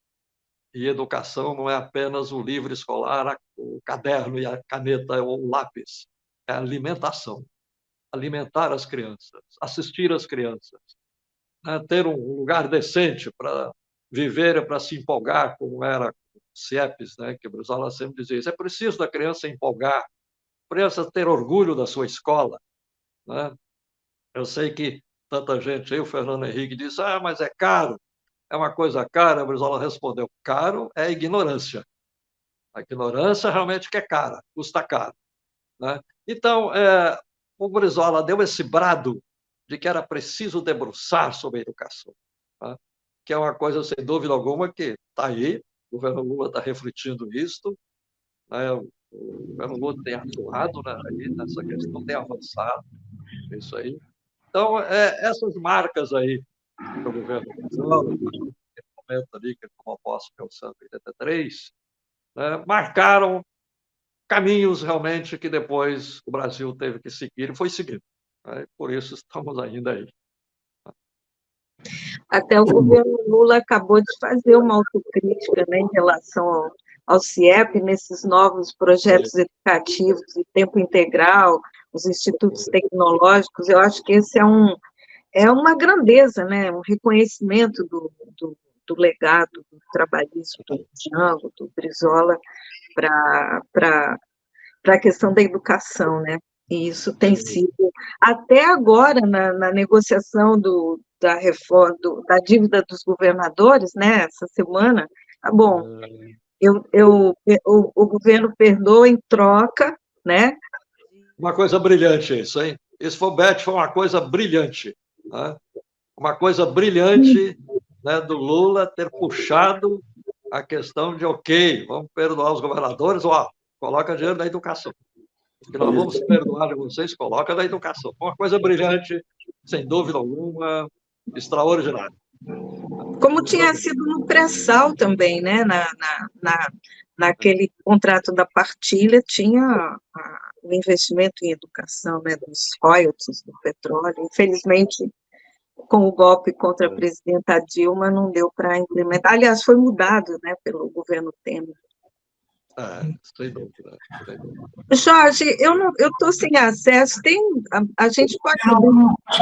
E educação não é apenas o livro escolar, o caderno e a caneta ou o lápis. É alimentação. Alimentar as crianças, assistir as crianças, né? Ter um lugar decente para viver, para se empolgar, como era o CIEPS, né? Que o Brizola sempre dizia isso. É preciso da criança empolgar, a criança ter orgulho da sua escola. Né? Eu sei que tanta gente aí, o Fernando Henrique disse, mas é caro, é uma coisa cara. O Brizola respondeu, caro é a ignorância. A ignorância realmente que é cara, custa caro. Né? Então, o Brizola deu esse brado de que era preciso debruçar sobre a educação, né? Que é uma coisa, sem dúvida alguma, que está aí, o governo Lula está refletindo isso, né? O governo Lula tem atuado, né, aí nessa questão, tem avançado, isso aí. Então, essas marcas aí do governo Brizola, no momento ali que ele tomou posse em 1983, né, marcaram caminhos realmente que depois o Brasil teve que seguir e foi seguindo. Né? Por isso estamos ainda aí. Até o governo Lula acabou de fazer uma autocrítica, né, em relação ao CIEP, nesses novos projetos educativos de tempo integral, os institutos tecnológicos. Eu acho que esse é uma grandeza, né, um reconhecimento do legado do trabalhismo do Django, do Brizola, para a questão da educação, né? E isso tem sido, até agora, na negociação da reforma, da dívida dos governadores, né? Essa semana, tá bom, o governo perdoa em troca, né? Uma coisa brilhante isso, hein? Isso foi uma coisa brilhante, né? Uma coisa brilhante, né, do Lula ter puxado a questão de, ok, vamos perdoar os governadores, coloca dinheiro na educação. Que nós vamos perdoar de vocês, coloca na educação. Uma coisa brilhante, sem dúvida alguma, extraordinária. Como tinha sido no pré-sal também, né? Naquele contrato da partilha, tinha o investimento em educação, né? Dos royalties do petróleo. Infelizmente, com o golpe contra a presidenta Dilma, não deu para implementar. Aliás, foi mudado, né, pelo governo Temer. Sem dúvida. Jorge, eu estou sem acesso. A gente pode...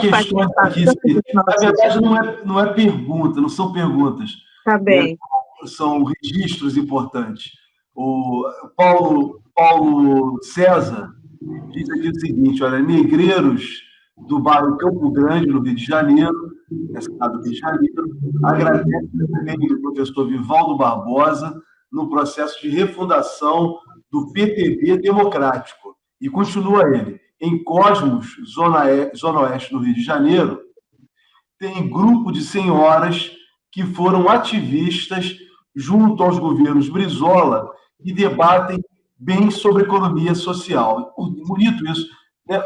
questões aqui. Na verdade, não é pergunta, não são perguntas. Tá bem. São registros importantes. O Paulo César diz aqui o seguinte, olha, negreiros do bairro Campo Grande, no Rio de Janeiro, estado do Rio de Janeiro, agradece o professor Vivaldo Barbosa no processo de refundação do PTB democrático E continua ele. Em Cosmos, Zona Oeste do Rio de Janeiro, tem grupo de senhoras que foram ativistas junto aos governos Brizola e debatem bem sobre economia social. Bonito isso.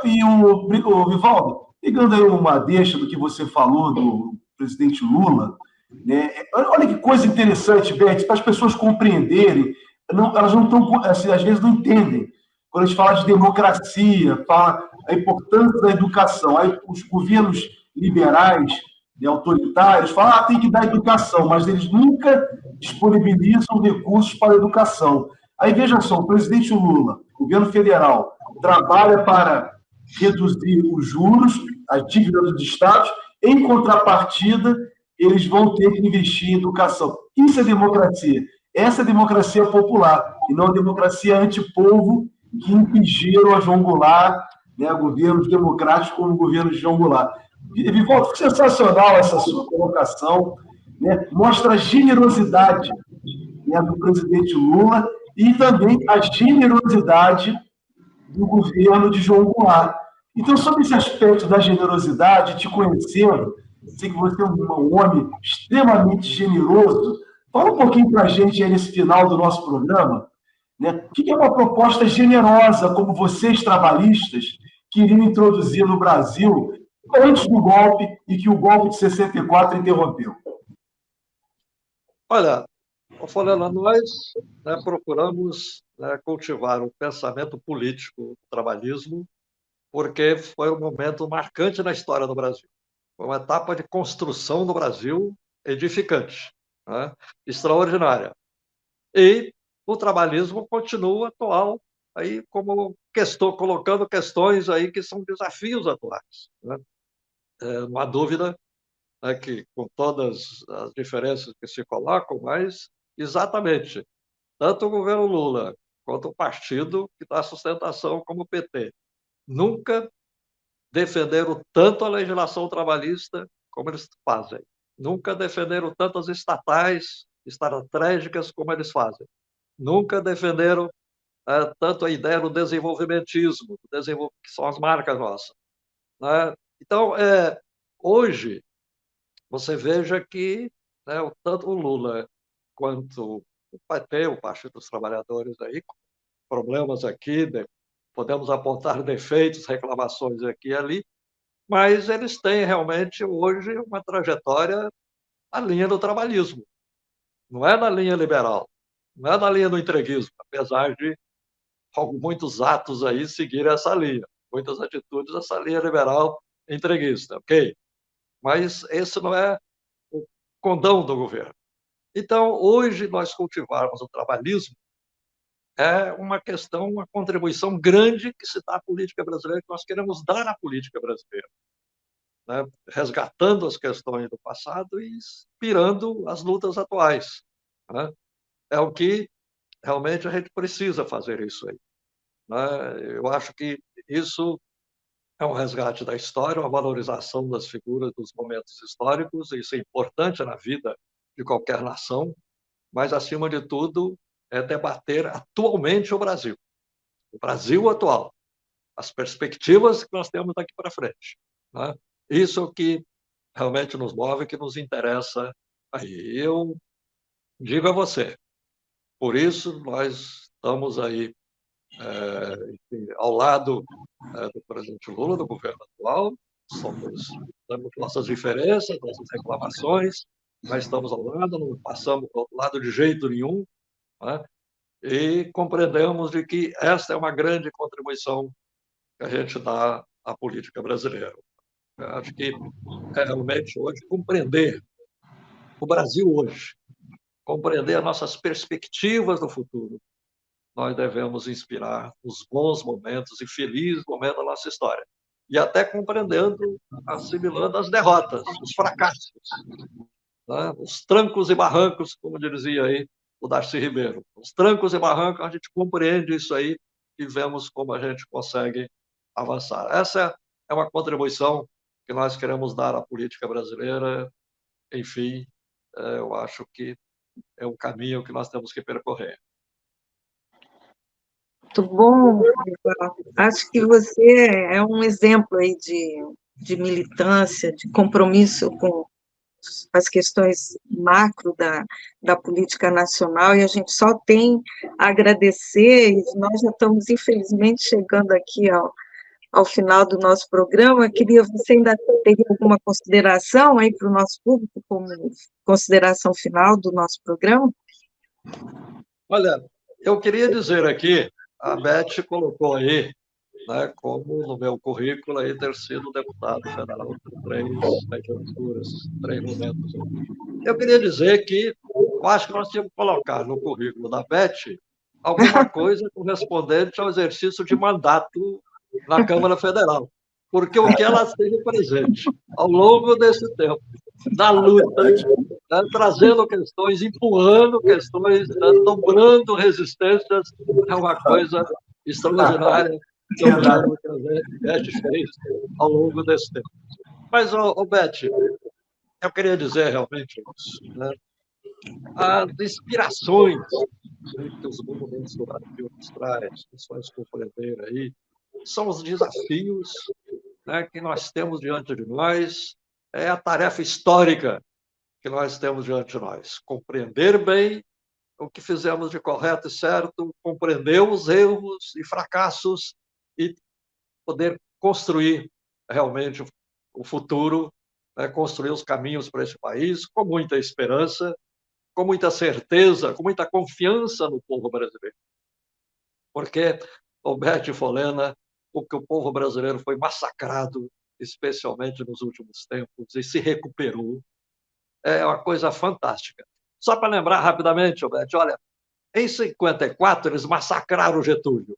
E o Vivaldo, pegando aí uma deixa do que você falou do presidente Lula, né? Olha que coisa interessante, Beth, para as pessoas compreenderem, elas não estão, assim, às vezes não entendem. Quando a gente fala de democracia, fala a importância da educação, aí os governos liberais e autoritários falam tem que dar educação, mas eles nunca disponibilizam recursos para a educação. Aí veja só, o presidente Lula, o governo federal, trabalha para reduzir os juros, as dívidas dos estados, em contrapartida, eles vão ter que investir em educação. Isso é democracia. Essa é a democracia popular, e não a democracia antipovo que impingiram a João Goulart, né, governos democráticos como o governo de João Goulart. Vivaldo, sensacional essa sua colocação, né? Mostra a generosidade, né, do presidente Lula e também a generosidade do governo de João Goulart. Então, sobre esse aspecto da generosidade, te conhecendo, sei que você é um homem extremamente generoso. Fala um pouquinho para a gente aí nesse final do nosso programa, né? O que é uma proposta generosa, como vocês, trabalhistas, queriam introduzir no Brasil antes do golpe e que o golpe de 64 interrompeu? Olha, Folena, nós, né, procuramos, né, cultivar o pensamento político do trabalhismo, porque foi um momento marcante na história do Brasil. Foi uma etapa de construção do Brasil edificante, né, extraordinária. E o trabalhismo continua atual, aí como colocando questões aí que são desafios atuais, né? Não há dúvida, né, que com todas as diferenças que se colocam, mas exatamente, tanto o governo Lula quanto o partido que dá sustentação como o PT nunca defenderam tanto a legislação trabalhista como eles fazem. Nunca defenderam tantas estatais estratégicas como eles fazem. Nunca defenderam tanto a ideia do desenvolvimentismo, que são as marcas nossas, né? Então, hoje, você veja que, né, tanto o Lula quanto o PT, o Partido dos Trabalhadores, aí, com problemas aqui, podemos apontar defeitos, reclamações aqui e ali, mas eles têm realmente hoje uma trajetória na linha do trabalhismo, não é na linha liberal, não é na linha do entreguismo, apesar de muitos atos aí seguirem essa linha, muitas atitudes essa linha liberal entreguista, ok? Mas esse não é o condão do governo. Então, hoje, nós cultivarmos o trabalhismo é uma questão, uma contribuição grande que se dá à política brasileira, que nós queremos dar à política brasileira, né? Resgatando as questões do passado e inspirando as lutas atuais, né? É o que realmente a gente precisa fazer isso aí, né? Eu acho que isso é um resgate da história, uma valorização das figuras dos momentos históricos, isso é importante na vida de qualquer nação, mas, acima de tudo, é debater atualmente o Brasil atual, as perspectivas que nós temos daqui para frente, né? Isso é o que realmente nos move, que nos interessa aí. Eu digo a você, por isso nós estamos aí ao lado do presidente Lula, do governo atual, temos nossas diferenças, nossas reclamações, mas estamos ao lado, não passamos do outro lado de jeito nenhum, né? E compreendemos de que esta é uma grande contribuição que a gente dá à política brasileira. Eu acho que realmente hoje compreender o Brasil hoje, compreender as nossas perspectivas do futuro, nós devemos inspirar os bons momentos e felizes momentos da nossa história. E até compreendendo, assimilando as derrotas, os fracassos, né? Os trancos e barrancos, como dizia aí o Darcy Ribeiro. Os trancos e barrancos, a gente compreende isso aí e vemos como a gente consegue avançar. Essa é uma contribuição que nós queremos dar à política brasileira. Enfim, eu acho que é o caminho que nós temos que percorrer. Muito bom, Ivan. Acho que você é um exemplo aí de militância, de compromisso com as questões macro da política nacional, e a gente só tem a agradecer, e nós já estamos, infelizmente, chegando aqui ao final do nosso programa. Queria, você ainda teria alguma consideração aí para o nosso público, como consideração final do nosso programa? Olha, eu queria dizer aqui, a Beth colocou aí, né, como no meu currículo aí ter sido deputado federal por 3 legislaturas, 3 momentos. Eu queria dizer que eu acho que nós tínhamos que colocar no currículo da Beth alguma coisa correspondente ao exercício de mandato na Câmara Federal, porque o que ela esteve presente ao longo desse tempo, na luta, né, trazendo questões, empurrando questões, né, dobrando resistências, é uma coisa extraordinária que eu quero que a Beth fez ao longo desse tempo. Mas, Beth, eu queria dizer realmente isso, né? As inspirações que os movimentos do Brasil nos traz, que vocês compreenderam aí, são os desafios, né, que nós temos diante de nós, é a tarefa histórica que nós temos diante de nós. Compreender bem o que fizemos de correto e certo, compreender os erros e fracassos e poder construir realmente o futuro, né, construir os caminhos para esse país com muita esperança, com muita certeza, com muita confiança no povo brasileiro. Porque, Roberto Folena, o que o povo brasileiro foi massacrado, especialmente nos últimos tempos, e se recuperou, é uma coisa fantástica. Só para lembrar rapidamente, Roberto, olha, em 54 eles massacraram o Getúlio.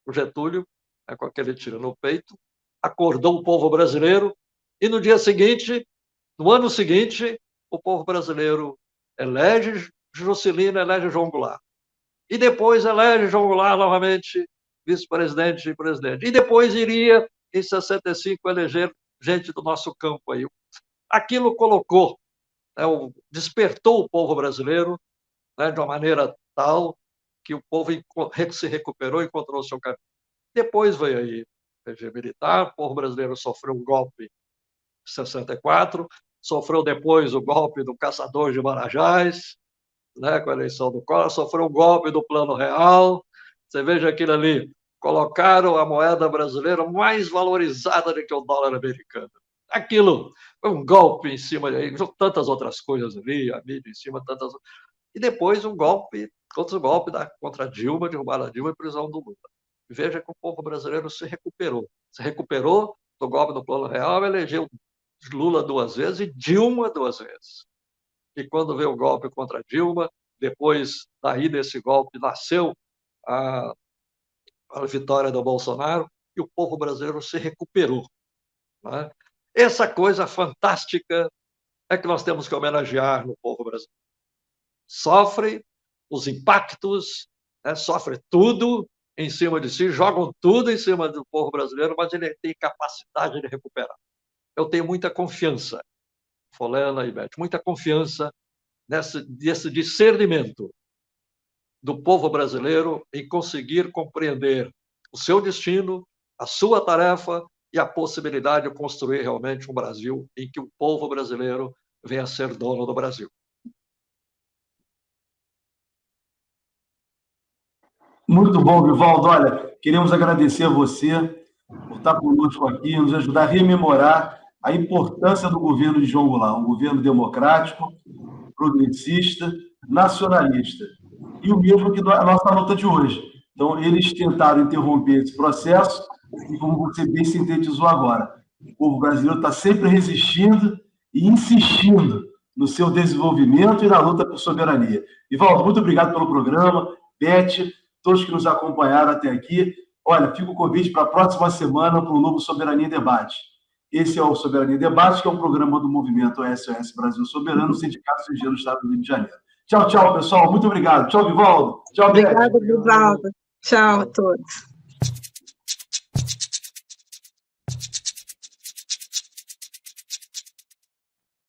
O Getúlio, né, com aquele tiro no peito, acordou o povo brasileiro, e no dia seguinte, no ano seguinte, o povo brasileiro elege Juscelino, elege João Goulart. E depois elege João Goulart novamente vice-presidente e presidente. E depois iria, em 65, eleger gente do nosso campo aí. Aquilo colocou, né, despertou o povo brasileiro, né, de uma maneira tal que o povo se recuperou e encontrou o seu caminho. Depois veio aí o regime militar, o povo brasileiro sofreu um golpe em 64, sofreu depois o golpe do caçador de Marajás, né, com a eleição do Collor, sofreu um golpe do Plano Real. Você veja aquilo ali, colocaram a moeda brasileira mais valorizada do que o dólar americano. Aquilo foi um golpe em cima de tantas outras coisas ali, a mídia em cima, tantas. E depois um golpe, outro golpe contra Dilma, derrubaram a Dilma e prisão do Lula. Veja que o povo brasileiro se recuperou do golpe do Plano Real, elegeu Lula 2 vezes e Dilma 2 vezes. E quando veio o golpe contra Dilma, depois daí desse golpe nasceu a vitória do Bolsonaro e o povo brasileiro se recuperou, né? Essa coisa fantástica é que nós temos que homenagear no povo brasileiro. Sofre os impactos, né, sofre tudo em cima de si, jogam tudo em cima do povo brasileiro, mas ele tem capacidade de recuperar. Eu tenho muita confiança, Folena e Beth, muita confiança nesse discernimento do povo brasileiro em conseguir compreender o seu destino, a sua tarefa e a possibilidade de construir realmente um Brasil em que o povo brasileiro venha a ser dono do Brasil. Muito bom, Vivaldo. Olha, queremos agradecer a você por estar conosco aqui, nos ajudar a rememorar a importância do governo de João Goulart, um governo democrático, progressista, nacionalista, e o mesmo que a nossa luta de hoje. Então, eles tentaram interromper esse processo, e como você bem sintetizou agora, o povo brasileiro está sempre resistindo e insistindo no seu desenvolvimento e na luta por soberania. Vivaldo, muito obrigado pelo programa. Beth, todos que nos acompanharam até aqui. Olha, fica o convite para a próxima semana para o novo Soberania em Debate. Esse é o Soberania em Debate, que é um programa do movimento SOS Brasil Soberano, Sindicato do Estado do Rio de Janeiro. Tchau, tchau, pessoal. Muito obrigado. Tchau, Vivaldo. Tchau, Beth. Obrigada, Vivaldo. Tchau a todos.